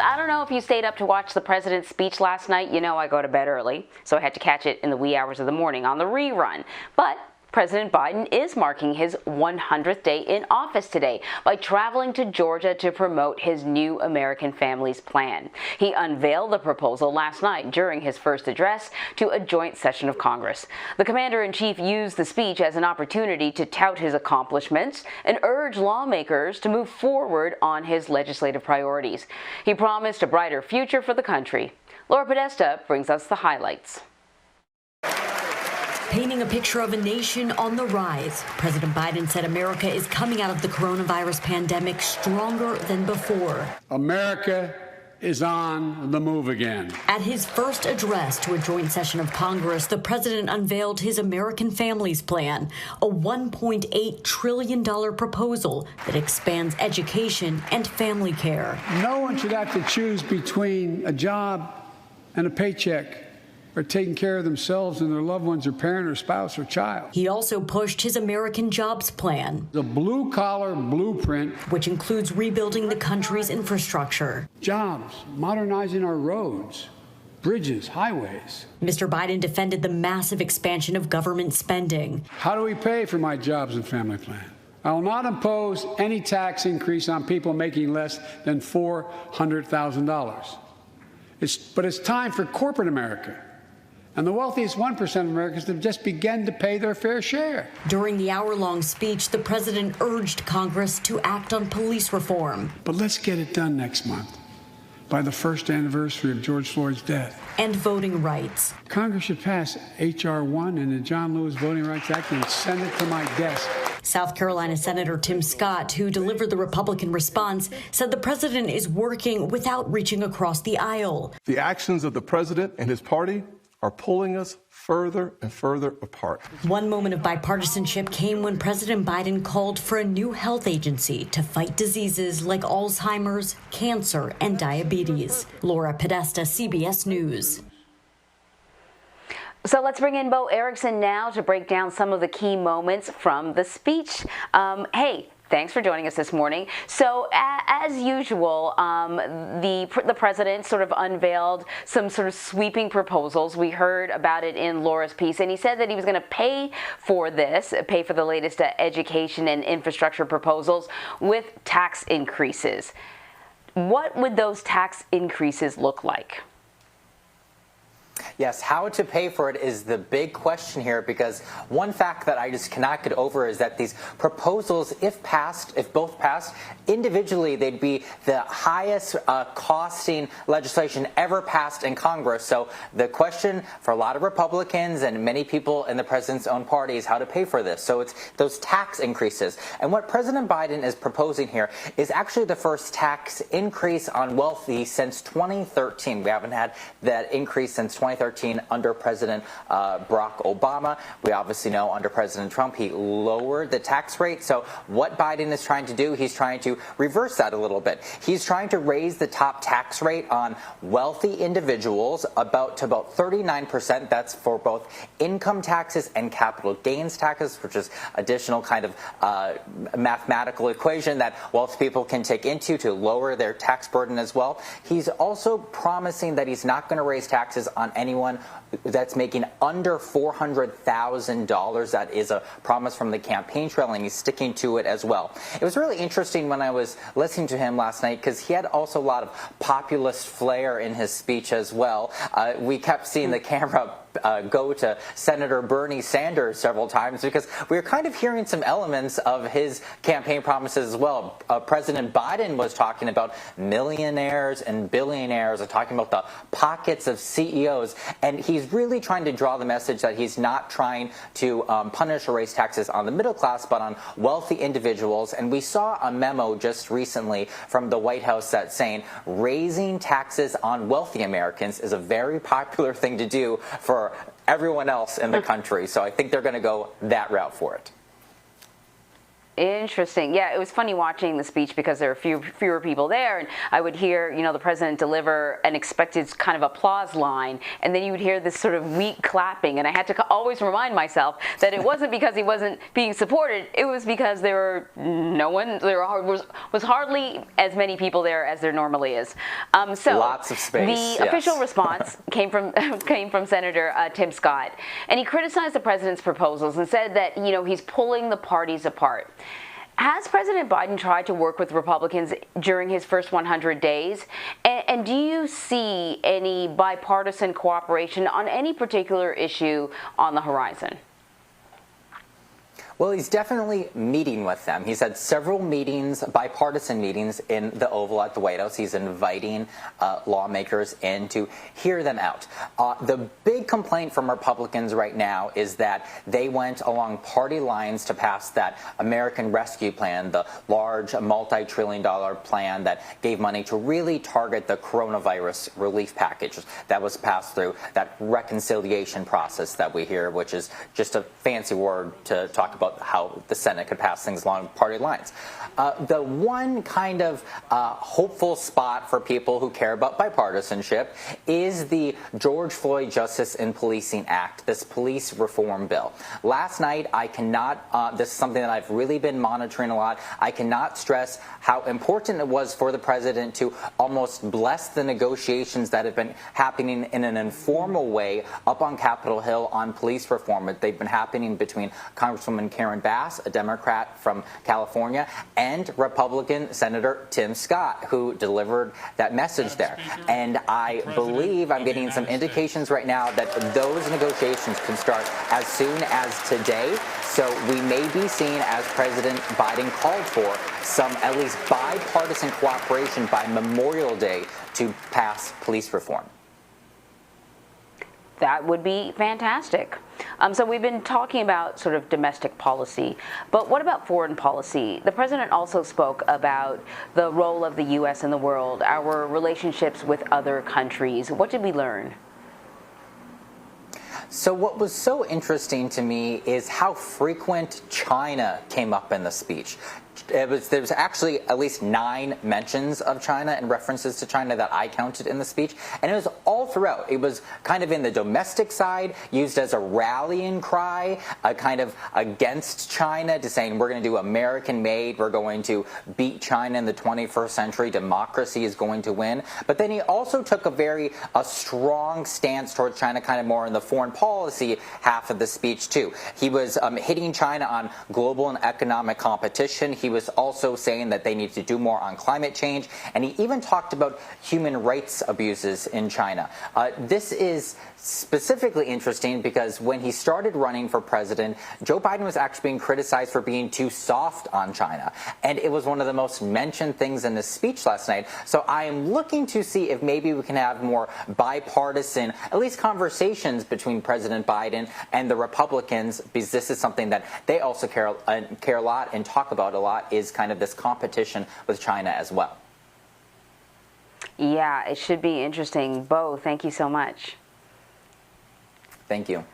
I don't know if you stayed up to watch the president's speech last night. You know I go to bed early, so I had to catch it in the wee hours of the morning on the rerun. But President Biden is marking his 100th day in office today by traveling to Georgia to promote his new American Families Plan. He unveiled the proposal last night during his first address to a joint session of Congress. The commander-in-chief used the speech as an opportunity to tout his accomplishments and urge lawmakers to move forward on his legislative priorities. He promised a brighter future for the country. Laura Podesta brings us the highlights. Painting a picture of a nation on the rise, President Biden said America is coming out of the coronavirus pandemic stronger than before. America is on the move again. At his first address to a joint session of Congress, the president unveiled his American Families Plan, a $1.8 trillion proposal that expands education and family care. No one should have to choose between a job and a paycheck, or taking care of themselves and their loved ones, or parent or spouse or child. He also pushed his American Jobs Plan, the blue-collar blueprint, which includes rebuilding the country's infrastructure. Jobs, modernizing our roads, bridges, highways. Mr. Biden defended the massive expansion of government spending. How do we pay for my jobs and family plan? I will not impose any tax increase on people making less than $400,000. But it's time for corporate America and the wealthiest 1% of Americans to just begin to pay their fair share. During the hour-long speech, the president urged Congress to act on police reform. But let's get it done next month, by the first anniversary of George Floyd's death. And voting rights. Congress should pass H.R. 1 and the John Lewis Voting Rights Act and send it to my desk. South Carolina Senator Tim Scott, who delivered the Republican response, said the president is working without reaching across the aisle. The actions of the president and his party are pulling us further and further apart. One moment of bipartisanship came when President Biden called for a new health agency to fight diseases like Alzheimer's, cancer, and diabetes. Laura Podesta, CBS News. So let's bring in Bo Erickson now to break down some of the key moments from the speech. Hey, thanks for joining us this morning. So as usual, the president sort of unveiled some sort of sweeping proposals. We heard about it in Laura's piece, and he said that he was going to pay for the latest education and infrastructure proposals with tax increases. What would those tax increases look like? Yes, how to pay for it is the big question here, because one fact that I just cannot get over is that these proposals, if both passed, individually they'd be the highest costing legislation ever passed in Congress. So the question for a lot of Republicans and many people in the president's own party is how to pay for this. So it's those tax increases. And what President Biden is proposing here is actually the first tax increase on wealthy since 2013. We haven't had that increase since 2013 under President Barack Obama. We obviously know under President Trump he lowered the tax rate. So what Biden is trying to do, he's trying to reverse that a little bit. He's trying to raise the top tax rate on wealthy individuals to about 39%. That's for both income taxes and capital gains taxes, which is additional kind of mathematical equation that wealthy people can take into to lower their tax burden as well. He's also promising that he's not going to raise taxes on anyone that's making under $400,000. That is a promise from the campaign trail, and he's sticking to it as well. It was really interesting when I was listening to him last night, because he had also a lot of populist flair in his speech as well. We kept seeing the camera go to Senator Bernie Sanders several times, because we were kind of hearing some elements of his campaign promises as well. President Biden was talking about millionaires and billionaires, and talking about the pockets of CEOs, and he's really trying to draw the message that he's not trying to punish or raise taxes on the middle class, but on wealthy individuals. And we saw a memo just recently from the White House that's saying raising taxes on wealthy Americans is a very popular thing to do for everyone else in the country. So I think they're going to go that route for it. Interesting. Yeah, it was funny watching the speech because there were fewer people there, and I would hear, the president deliver an expected kind of applause line, and then you would hear this sort of weak clapping, and I had to always remind myself that it wasn't because he wasn't being supported, it was because there was hardly as many people there as there normally is. So lots of space. The official response came from Senator Tim Scott, and he criticized the president's proposals and said that, he's pulling the parties apart. Has President Biden tried to work with Republicans during his first 100 days? And do you see any bipartisan cooperation on any particular issue on the horizon? Well, he's definitely meeting with them. He's had several meetings, bipartisan meetings, in the Oval at the White House. He's inviting lawmakers in to hear them out. The big complaint from Republicans right now is that they went along party lines to pass that American Rescue Plan, the large multi-trillion-dollar plan that gave money to really target the coronavirus relief package that was passed through that reconciliation process that we hear, which is just a fancy word to talk about how the Senate could pass things along party lines. The one kind of hopeful spot for people who care about bipartisanship is the George Floyd Justice in Policing Act, this police reform bill. Last night, this is something that I've really been monitoring a lot. I cannot stress how important it was for the president to almost bless the negotiations that have been happening in an informal way up on Capitol Hill on police reform. They've been happening between Congresswoman Karen Bass, a Democrat from California, and Republican Senator Tim Scott, who delivered that message there. And I believe I'm getting some indications right now that those negotiations can start as soon as today. So we may be seeing, as President Biden called for, some at least bipartisan cooperation by Memorial Day to pass police reform. That would be fantastic. So we've been talking about sort of domestic policy, but what about foreign policy? The president also spoke about the role of the U.S. in the world, our relationships with other countries. What did we learn? So what was so interesting to me is how frequent China came up in the speech. There was actually at least 9 mentions of China and references to China that I counted in the speech, and it was all throughout. It was kind of in the domestic side, used as a rallying cry, kind of against China, to saying we're going to do American-made, we're going to beat China in the 21st century, democracy is going to win. But then he also took a strong stance towards China, kind of more in the foreign policy half of the speech too. He was hitting China on global and economic competition. He was also saying that they need to do more on climate change, and he even talked about human rights abuses in China. This is specifically interesting because when he started running for president, Joe Biden was actually being criticized for being too soft on China, and it was one of the most mentioned things in his speech last night. So I am looking to see if maybe we can have more bipartisan, at least conversations between President Biden and the Republicans, because this is something that they also care a lot and talk about a lot, is kind of this competition with China as well. Yeah, it should be interesting. Bo, thank you so much. Thank you.